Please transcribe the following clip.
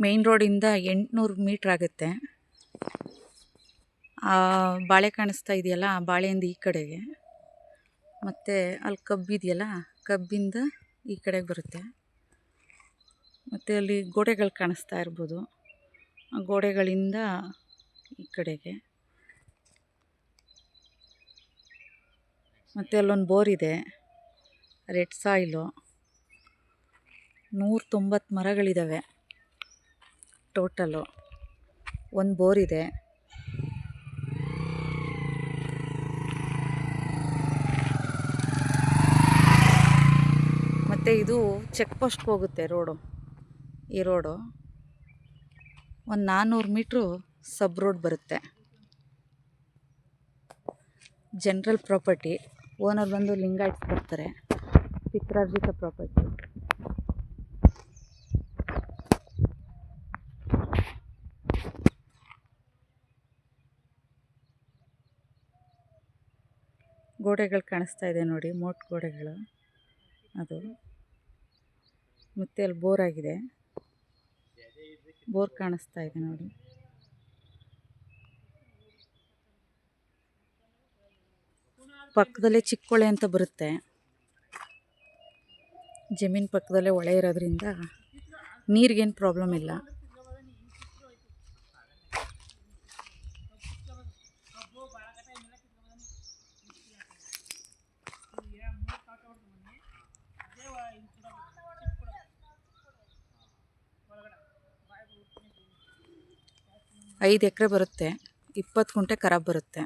Main ರೋಡಿಂದ 800 metre ಆಗುತ್ತೆ. ಆ ಬಾಳೆ ಕಾಣಿಸ್ತಾ ಇದೆಯಲ್ಲ, ಆ ಬಾಳೆಯಿಂದ ಈ ಕಡೆಗೆ, ಮತ್ತು ಅಲ್ಲಿ ಕಬ್ಬಿದೆಯಲ್ಲ, ಕಬ್ಬಿಂದ ಈ ಕಡೆಗೆ ಬರುತ್ತೆ. ಮತ್ತು ಅಲ್ಲಿ ಗೋಡೆಗಳು ಕಾಣಿಸ್ತಾ ಇರ್ಬೋದು, ಆ ಗೋಡೆಗಳಿಂದ ಈ ಕಡೆಗೆ. ಮತ್ತು ಅಲ್ಲೊಂದು ಬೋರ್ ಇದೆ, ರೆಡ್ ಸಾಯಿಲು. 190 ಮರಗಳಿದ್ದಾವೆ ಟೋಟಲು. ಒಂದು ಬೋರ್ ಇದೆ. ಮತ್ತು ಇದು ಚೆಕ್ ಪೋಸ್ಟ್ಗೆ ಹೋಗುತ್ತೆ ರೋಡು. ಈ ರೋಡು ಒಂದು 400 ಮೀಟ್ರು ಸಬ್ ರೋಡ್ ಬರುತ್ತೆ. General property. ಓನರ್ ಬಂದು ಲಿಂಗಾಯತ್ಸ್ ಬರ್ತಾರೆ. ಪಿತ್ರಾರ್ಜಿತ ಪ್ರಾಪರ್ಟಿ. ಗೋಡೆಗಳು ಕಾಣಿಸ್ತಾ ಇದೆ ನೋಡಿ, ಮೋಟ್ ಗೋಡೆಗಳು ಅದು. ಮತ್ತು ಅಲ್ಲಿ ಬೋರ್ ಆಗಿದೆ, ಬೋರ್ ಕಾಣಿಸ್ತಾ ಇದೆ ನೋಡಿ. ಪಕ್ಕದಲ್ಲೇ ಚಿಕ್ಕೋಳೆ ಅಂತ ಬರುತ್ತೆ. ಜಮೀನು ಪಕ್ಕದಲ್ಲೇ ಹೊಳೆ ಇರೋದ್ರಿಂದ ನೀರಿಗೇನು ಪ್ರಾಬ್ಲಮ್ ಇಲ್ಲ. ಐದು ಎಕರೆ ಬರುತ್ತೆ, 20 ಗುಂಟೆ ಖರಾಬ್ ಬರುತ್ತೆ.